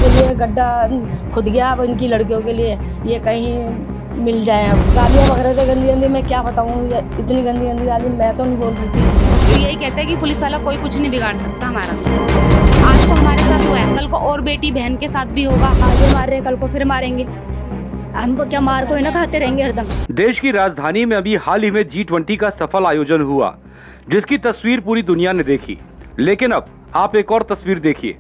के लिए गड्ढा खुद गया अब इनकी लड़कियों के लिए, ये कहीं मिल जाए। अब गालियाँ वगैरह थे गंदी गंदी, मैं क्या बताऊँ, इतनी गंदी गंदी गाली मैं तो नहीं बोल सकती। यही कहता है कि पुलिस वाला कोई कुछ नहीं बिगाड़ सकता हमारा। आज तो हमारे साथ हुआ है, कल को और बेटी बहन के साथ भी होगा। आगे मार रहे, कल को फिर मारेंगे। हमको क्या मार को है ना, खाते रहेंगे हरदम। देश की राजधानी में अभी हाल ही में G20 का सफल आयोजन हुआ, जिसकी तस्वीर पूरी दुनिया ने देखी। लेकिन अब आप एक और तस्वीर देखिए।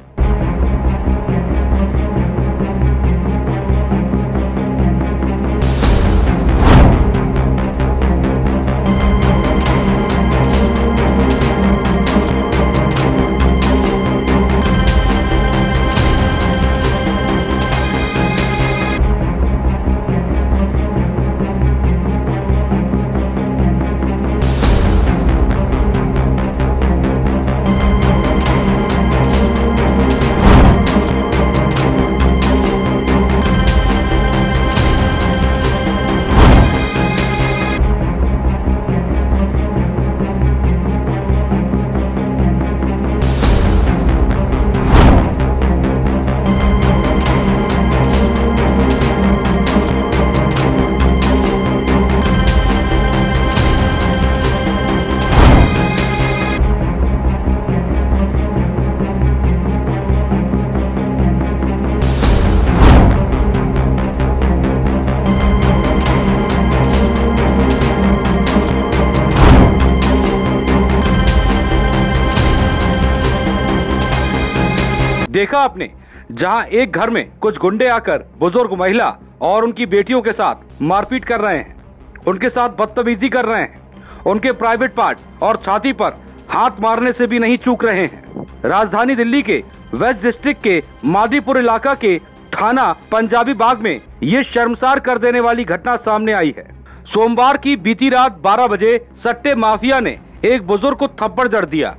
देखा आपने, जहां एक घर में कुछ गुंडे आकर बुजुर्ग महिला और उनकी बेटियों के साथ मारपीट कर रहे हैं, उनके साथ बदतमीजी कर रहे हैं, उनके प्राइवेट पार्ट और छाती पर हाथ मारने से भी नहीं चूक रहे हैं। राजधानी दिल्ली के वेस्ट डिस्ट्रिक्ट के मादीपुर इलाका के थाना पंजाबी बाग में ये शर्मसार कर देने वाली घटना सामने आई है। सोमवार की बीती रात 12 बजे सट्टे माफिया ने एक बुजुर्ग को थप्पड़ जड़ दिया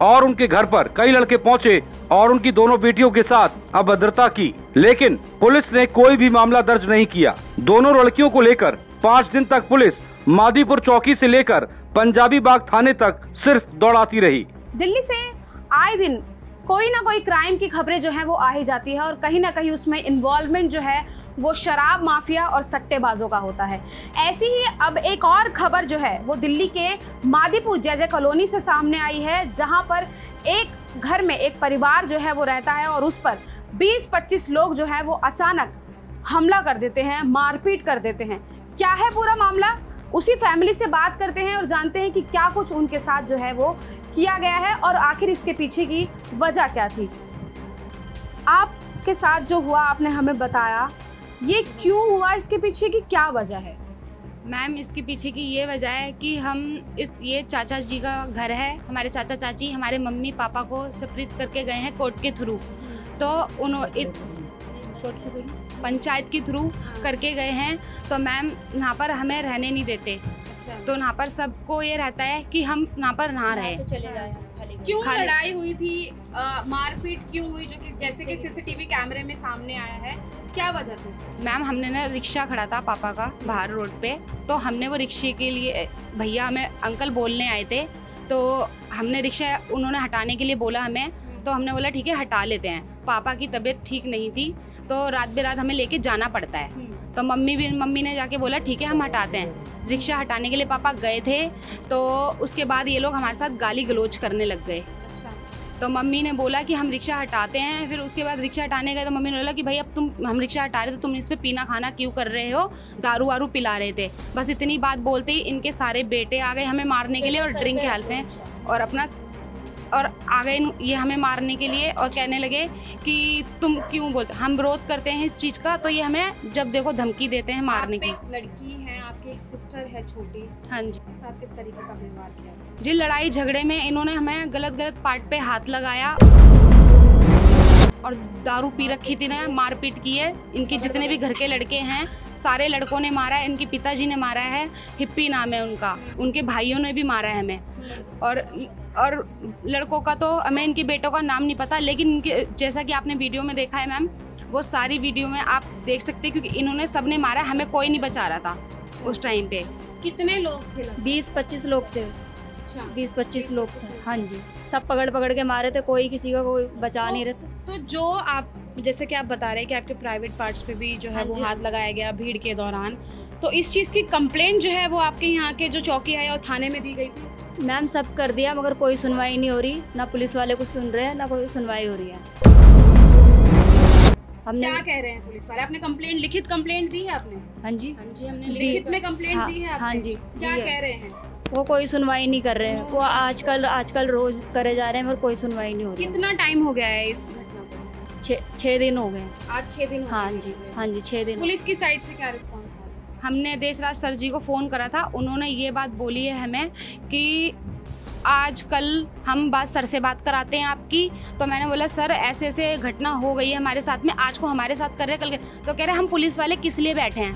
और उनके घर पर कई लड़के पहुंचे और उनकी दोनों बेटियों के साथ अभद्रता की, लेकिन पुलिस ने कोई भी मामला दर्ज नहीं किया। दोनों लड़कियों को लेकर 5 दिन तक पुलिस मादीपुर चौकी से लेकर पंजाबी बाग थाने तक सिर्फ दौड़ाती रही। दिल्ली से आए दिन कोई ना कोई क्राइम की खबरें जो है वो आ ही जाती है और कहीं ना कहीं उसमें इन्वॉल्वमेंट जो है वो शराब माफिया और सट्टेबाजों का होता है। ऐसी ही अब एक और खबर जो है वो दिल्ली के मादीपुर जय कॉलोनी से सामने आई है, जहां पर एक घर में एक परिवार जो है वो रहता है और उस पर 20-25 लोग जो है वो अचानक हमला कर देते हैं, मारपीट कर देते हैं। क्या है पूरा मामला, उसी फैमिली से बात करते हैं और जानते हैं कि क्या कुछ उनके साथ जो है वो किया गया है और आखिर इसके पीछे की वजह क्या थी। आपके साथ जो हुआ आपने हमें बताया, ये क्यों हुआ, इसके पीछे की क्या वजह है? मैम, इसके पीछे की ये वजह है कि ये चाचा जी का घर है। हमारे चाचा चाची हमारे मम्मी पापा को सुपुर्द करके गए हैं कोर्ट के थ्रू, तो उन्होंने पंचायत के थ्रू करके गए हैं। तो मैम यहाँ पर हमें रहने नहीं देते। अच्छा। तो यहाँ पर सबको ये रहता है कि हम यहाँ पर ना रहे। क्यों लड़ाई हुई थी, मारपीट क्यों हुई, जो कि जैसे कि सीसीटीवी कैमरे में सामने आया है, क्या वजह थी उसकी? मैम, हमने ना रिक्शा खड़ा था पापा का बाहर रोड पे, तो हमने वो रिक्शे के लिए भैया हमें अंकल बोलने आए थे, तो हमने रिक्शा उन्होंने हटाने के लिए बोला हमें, तो हमने बोला ठीक है हटा लेते हैं। पापा की तबीयत ठीक नहीं थी तो रात बेरात हमें लेके जाना पड़ता है, तो मम्मी ने जाके बोला ठीक है हम हटाते हैं। रिक्शा हटाने के लिए पापा गए थे, तो उसके बाद ये लोग हमारे साथ गाली गलौज करने लग गए। तो मम्मी ने बोला कि हम रिक्शा हटाते हैं। फिर उसके बाद रिक्शा हटाने गए तो मम्मी ने बोला कि भाई अब हम रिक्शा हटा रहे थे, तुम इस पे पीना खाना क्यों कर रहे हो, दारू वारू पिला रहे थे। बस इतनी बात बोलते ही इनके सारे बेटे आ गए हमें मारने के लिए और ड्रिंक के हालत में, और आ गए ये हमें मारने के लिए और कहने लगे कि तुम क्यों बोलते, हम विरोध करते हैं इस चीज़ का, तो ये हमें जब देखो धमकी देते हैं मारने की। लड़की है आपकी, एक सिस्टर है छोटी, हाँ जी। साथ किस तरीके का व्यवहार किया? जी, लड़ाई झगड़े में इन्होंने हमें गलत पार्ट पे हाथ लगाया और दारू पी रखी थी ना, मारपीट की है। इनके जितने भी घर के लड़के हैं सारे लड़कों ने मारा है, इनके पिताजी ने मारा है, हिप्पी नाम है उनका, उनके भाइयों ने भी मारा है हमें। और लड़कों का तो हमें इनके बेटों का नाम नहीं पता, लेकिन इनके जैसा कि आपने वीडियो में देखा है मैम, वो सारी वीडियो में आप देख सकते हैं, क्योंकि इन्होंने सबने मारा, हमें कोई नहीं बचा रहा था उस टाइम पे। कितने लोग थे? 20-25 लोग थे। अच्छा, 20-25 लोग थे। हाँ जी, सब पकड़ के मारे थे, कोई किसी का कोई बचा नहीं रहता। तो जो आप जैसे कि आप बता रहे हैं कि आपके प्राइवेट पार्ट्स पे भी जो है हाँ वो जी, हाथ लगाया गया भीड़ के दौरान, तो इस चीज़ की कंप्लेंट जो है वो आपके यहाँ के जो चौकी है और थाने में दी गई थी? मैम सब कर दिया मगर कोई सुनवाई नहीं हो रही, ना पुलिस वाले कुछ सुन रहे हैं ना कोई सुनवाई हो रही है। हमने क्या कह रहे हैं पुलिस वाले? आपने कंप्लेंट, लिखित कंप्लेंट दी है आपने? हाँ जी हाँ जी, हमने लिखित में कंप्लेंट दी है आपने? हाँ जी, क्या दी है। कह रहे हैं? वो कोई सुनवाई नहीं कर रहे हैं, वो आजकल रोज करे जा रहे हैं मगर कोई सुनवाई नहीं हो रही। कितना टाइम हो गया है इस घटना को? 6 दिन हो गए। आज 6 दिन हो हाँ गए। जी, हाँ जी 6 दिन। पुलिस की साइड से क्या रिस्पॉन्स है? हमने देशराज सर जी को फ़ोन करा था, उन्होंने ये बात बोली है हमें कि आज कल हम सर से बात कराते हैं आपकी। तो मैंने बोला सर ऐसे ऐसे घटना हो गई है हमारे साथ में, आज को हमारे साथ कर रहे कल के, तो कह रहे हम पुलिस वाले किस लिए बैठे हैं,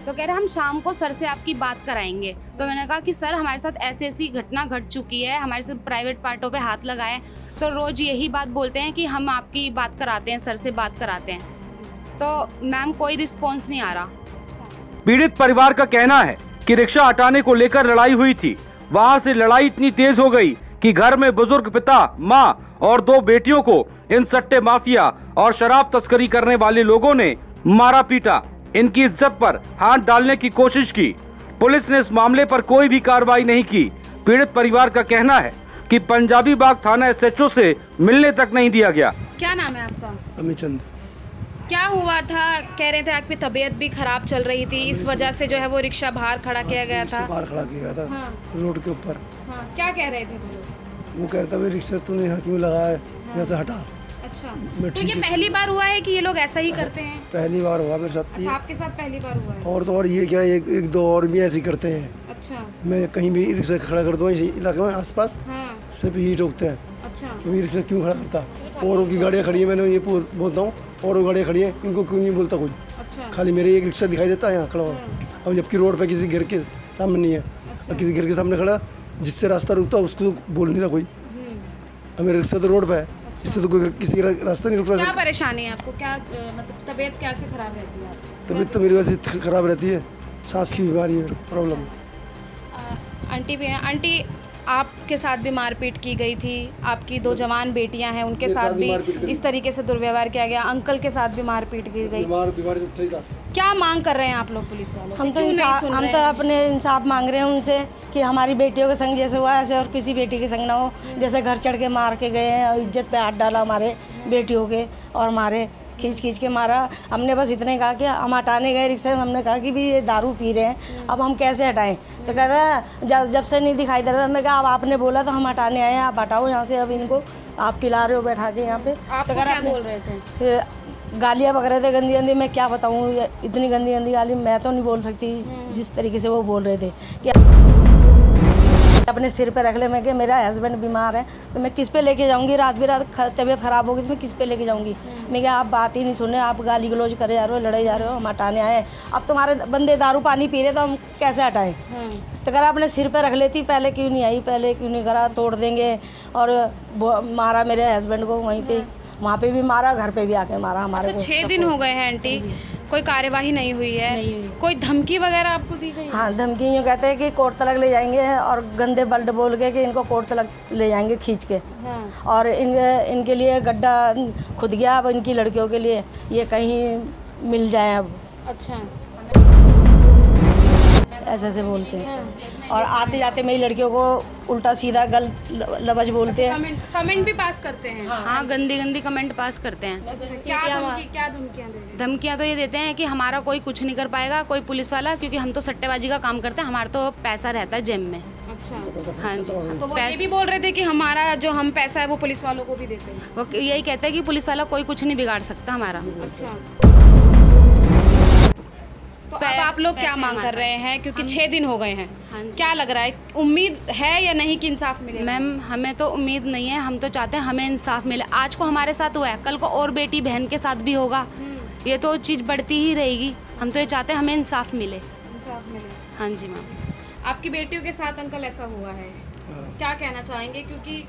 तो कह रहे हम शाम को सर से आपकी बात कराएंगे। तो मैंने कहा कि सर हमारे साथ ऐसी ऐसी घटना घट चुकी है, हमारे साथ प्राइवेट पार्टों पे हाथ लगाए, तो रोज़ यही बात बोलते हैं कि हम आपकी बात कराते हैं, सर से बात कराते हैं। तो मैम कोई रिस्पॉन्स नहीं आ रहा। पीड़ित परिवार का कहना है कि रिक्शा हटाने को लेकर लड़ाई हुई थी। वहां से लड़ाई इतनी तेज हो गई कि घर में बुजुर्ग पिता, माँ और 2 बेटियों को इन सट्टे माफिया और शराब तस्करी करने वाले लोगों ने मारा पीटा। इनकी इज्जत पर हाथ डालने की कोशिश की। पुलिस ने इस मामले पर कोई भी कार्रवाई नहीं की। पीड़ित परिवार का कहना है कि पंजाबी बाग थाना SHO से मिलने तक नहीं दिया गया। क्या नाम है आपका? अमित चंद। क्या हुआ था? कह रहे थे आपकी तबीयत भी खराब चल रही थी, इस वजह से जो है वो रिक्शा बाहर खड़ा किया गया था। बाहर खड़ा किया गया था हाँ। रोड के ऊपर। हाँ, क्या कह रहे थे वो लोग? वो कहता भाई रिक्शा तूने यहाँ क्यों लगाया है, यहाँ से हटा। अच्छा, मैं तो ठीक ये है। पहली बार हुआ है कि ये लोग ऐसा ही करते हैं? पहली बार हुआ मेरे साथ अच्छा, आपके साथ पहली बार हुआ है? और तो और ये क्या एक 2 और भी ऐसे करते हैं। अच्छा। मैं कहीं भी रिक्शा खड़ा कर दूँ इसी इलाके में आसपास, हाँ। सभी ही टोकते हैं अच्छा। कि रिक्शा क्यों खड़ा करता। औरों की गाड़ियाँ खड़ी है, मैंने ये बोलता हूँ और गाड़ियाँ खड़ी है, इनको क्यों नहीं बोलता कोई। अच्छा। खाली मेरे एक रिक्शा दिखाई देता है यहाँ खड़ा हुआ। अब जबकि रोड पे किसी घर के सामने नहीं है, और किसी घर के सामने खड़ा जिससे रास्ता रुकता उसको बोल नहीं रहा कोई। अब मेरा रिक्शा तो रोड पे है, इससे तो कोई किसी का रास्ता नहीं रुक क्या रहा। परेशानी है आपको? क्या मतलब तबीयत कैसे खराब रहती है आपकी? तबीयत तो मेरी वैसे खराब रहती है, सांस की बीमारी है, प्रॉब्लम। आंटी भी हैं। आंटी, आपके साथ भी मारपीट की गई थी, आपकी 2 जवान बेटियां हैं उनके साथ भी इस तरीके से दुर्व्यवहार किया गया, अंकल के साथ भी मारपीट की गई। बीमारी तो ठीक था। क्या मांग कर रहे हैं आप लोग पुलिस वालों से? हम क्यों नहीं सुन रहे तो हैं? अपने इंसाफ मांग रहे हैं उनसे कि हमारी बेटियों के संग जैसे हुआ ऐसे और किसी बेटी के संग ना हो। जैसे घर चढ़ के मार के गए हैं और इज्जत पे हाथ डाला हमारे बेटियों के और मारे, खींच के मारा। हमने बस इतने कहा कि हम हटाने गए रिक्शा, हमने कहा कि भी ये दारू पी रहे हैं, अब हम कैसे हटाएं। तो कह रहा जब से नहीं दिखाई दे रहा था। हमने कहा अब आपने बोला तो हम हटाने आए हैं, आप हटाओ यहाँ से, अब इनको आप पिला रहे हो बैठा के यहाँ पे। आपको क्या बोल रहे थे? फिर गालियाँ वगैरह थे गंदी गंदी, मैं क्या बताऊँ, इतनी गंदी गंदी गाली मैं तो नहीं बोल सकती जिस तरीके से वो बोल रहे थे कि अपने सिर पे रख ले। मैं कि मेरा हस्बैंड बीमार है तो मैं किस पे लेके जाऊंगी, रात तबीयत खराब होगी तो मैं किस पे लेके जाऊंगी। मैं क्या आप बात ही नहीं सुन रहे, आप गाली गलौज करे जा रहे हो, लड़े जा रहे हो, हम हटाने आए हैं। अब तुम्हारे बंदे दारू पानी पी रहे तो हम कैसे हटाएं। तो करा अपने सिर पे रख लेती, पहले क्यों नहीं आई, पहले क्यों नहीं करा, तोड़ देंगे। और मारा मेरे हस्बैंड को वहीं पे, वहाँ पे भी मारा, घर पे भी आके मारा हमारे को। 6 दिन हो गए हैं आंटी, कोई कार्यवाही नहीं हुई है? नहीं हुई। कोई धमकी वगैरह आपको दी गई? हाँ, धमकी यूँ कहते हैं कि कोर्ट तलक ले जाएंगे और गंदे बल्ड बोल के कि इनको कोर्ट तलक ले जाएंगे खींच के। हाँ। और इनके लिए गड्ढा खुद गया अब इनकी लड़कियों के लिए, ये कहीं मिल जाए अब। अच्छा। ऐसे ऐसे बोलते हैं और आते जाते मेरी लड़कियों को उल्टा सीधा लबज बोलते हैं। कमेंट भी पास करते हैं? हाँ, गंदी गंदी कमेंट पास करते हैं। क्या धमकियाँ दे रहे हैं? धमकियाँ तो ये देते हैं कि हमारा कोई कुछ नहीं कर पाएगा, कोई पुलिस वाला, क्योंकि हम तो सट्टेबाजी का काम करते हैं, हमारा तो पैसा रहता है जेब में। अच्छा। हाँ जी। तो वो ये भी बोल रहे थे कि हमारा जो हम पैसा है वो पुलिस वालों को भी देते हैं? वो यही कहते हैं कि पुलिस वाला कोई कुछ नहीं बिगाड़ सकता हमारा। अच्छा। तो अब आप लोग क्या मांग कर रहे हैं, क्योंकि 6 दिन हो गए हैं? हाँ जी। क्या लग रहा है, उम्मीद है या नहीं कि इंसाफ मिलेगा? मैम हमें तो उम्मीद नहीं है, हम तो चाहते हैं हमें इंसाफ मिले। आज को हमारे साथ हुआ है, कल को और बेटी बहन के साथ भी होगा, ये तो चीज़ बढ़ती ही रहेगी। हम तो ये चाहते हैं हमें इंसाफ मिले। इंसाफ मिले। हाँ जी मैम। आपकी बेटियों के साथ अंकल ऐसा हुआ है, क्या कहना चाहेंगे? क्योंकि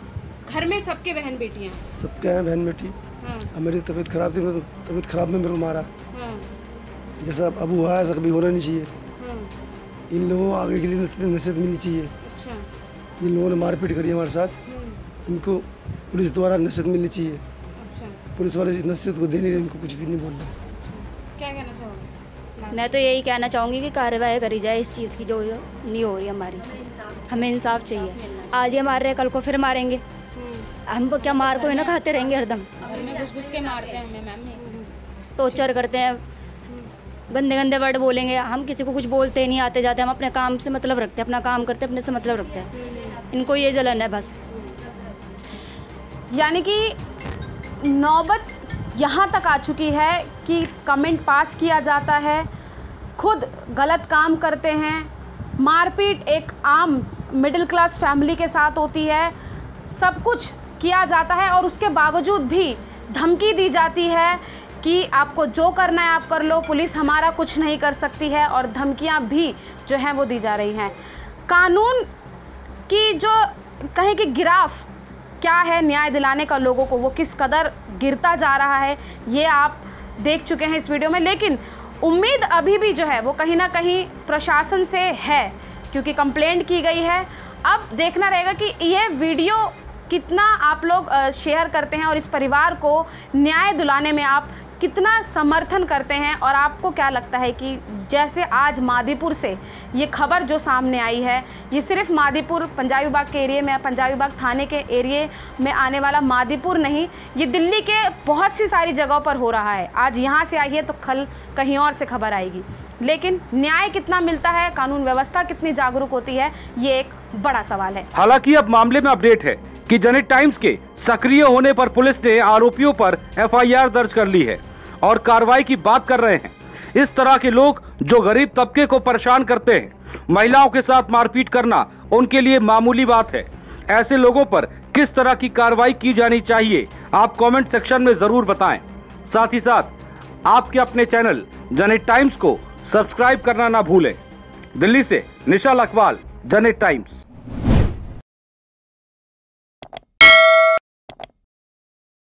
घर में सबके बहन बेटियां हैं। सबके हैं बहन बेटी। हाँ। अब मेरी तबीयत खराब थी, मैं तो तबीयत खराब में मेरे को मारा। हाँ। जैसा अब हुआ है ऐसा कभी होना नहीं चाहिए। हाँ। इन लोगों को आगे के लिए नसीहत मिलनी चाहिए। अच्छा। जिन लोगों ने मारपीट करी हमारे साथ, इनको पुलिस द्वारा नसीहत मिलनी चाहिए। अच्छा। पुलिस वाले इस नसीहत को दे नहीं रहे, इनको कुछ भी नहीं बोल रहे। क्या कहना चाहोगे? मैं तो यही कहना चाहूँगी कि कार्रवाई करी जाए इस चीज़ की जो नहीं हो रही हमारी। हमें इंसाफ चाहिए। आज ये मार रहे हैं, कल को फिर मारेंगे। हम क्या मार को ही ना खाते रहेंगे हरदम। घर में घुस के मारते हैं हमें मैम। टॉर्चर करते हैं, गंदे गंदे वर्ड बोलेंगे। हम किसी को कुछ बोलते ही नहीं, आते जाते हम अपने काम से मतलब रखते हैं, अपना काम करते हैं, अपने से मतलब रखते हैं। इनको ये जलन है बस। यानी कि नौबत यहाँ तक आ चुकी है कि कमेंट पास किया जाता है, खुद गलत काम करते हैं। मारपीट एक आम मिडिल क्लास फैमिली के साथ होती है, सब कुछ किया जाता है और उसके बावजूद भी धमकी दी जाती है कि आपको जो करना है आप कर लो, पुलिस हमारा कुछ नहीं कर सकती है, और धमकियां भी जो हैं वो दी जा रही हैं। कानून की जो कहें कि गिराफ क्या है न्याय दिलाने का लोगों को, वो किस कदर गिरता जा रहा है, ये आप देख चुके हैं इस वीडियो में। लेकिन उम्मीद अभी भी जो है वो कहीं ना कहीं प्रशासन से है, क्योंकि कंप्लेंट की गई है। अब देखना रहेगा कि ये वीडियो कितना आप लोग शेयर करते हैं और इस परिवार को न्याय दिलाने में आप कितना समर्थन करते हैं। और आपको क्या लगता है कि जैसे आज मादीपुर से ये खबर जो सामने आई है, ये सिर्फ मादीपुर पंजाबी बाग के एरिया में, पंजाबी बाग थाने के एरिया में आने वाला मादीपुर नहीं, ये दिल्ली के बहुत सी सारी जगहों पर हो रहा है। आज यहाँ से आई है तो कल कहीं और से खबर आएगी। लेकिन न्याय कितना मिलता है, कानून व्यवस्था कितनी जागरूक होती है, ये एक बड़ा सवाल है। हालांकि अब मामले में अपडेट है कि जनहित टाइम्स के सक्रिय होने पर पुलिस ने आरोपियों पर एफआईआर दर्ज कर ली है और कार्रवाई की बात कर रहे हैं। इस तरह के लोग जो गरीब तबके को परेशान करते हैं, महिलाओं के साथ मारपीट करना उनके लिए मामूली बात है। ऐसे लोगों पर किस तरह की कार्रवाई की जानी चाहिए, आप कमेंट सेक्शन में जरूर बताएं। साथ ही साथ आपके अपने चैनल जनहित टाइम्स को सब्सक्राइब करना ना भूलें। दिल्ली से निशाल अकवाल, जनहित टाइम्स।